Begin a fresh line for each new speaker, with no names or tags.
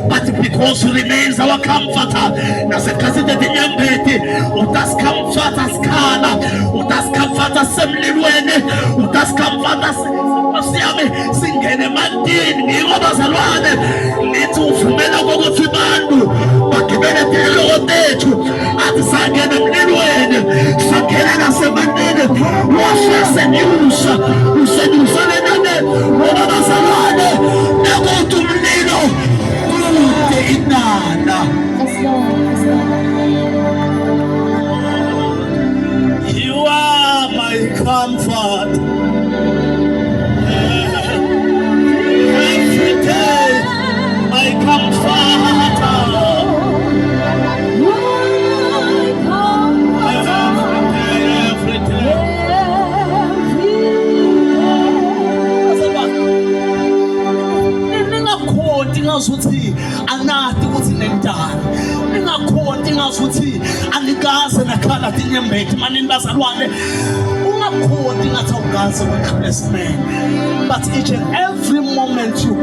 but because He remains our comforter. Nasekazite dinyambeti utaskamfata skala utaskamfata semlilwene utaskamfata siyame singene mandini ngibazalwane nithi uvumela ukuthi bantu bagibele philo bethu athi sangena emlilweni sangena nasemandini wasesenyusa usenyusa lenane ngibazalwane nakuthi umlilo kude inana. You are my comfort. Every day, my comforter. Every day. Ningakhoti ngazuthi anathi ukuthi nendalo. Ningakhoti ngazuthi anikaze nakhala tinyembeti manini bazalwane. Ungakhoti ngathi awukaze wakhala man. But each and every moment you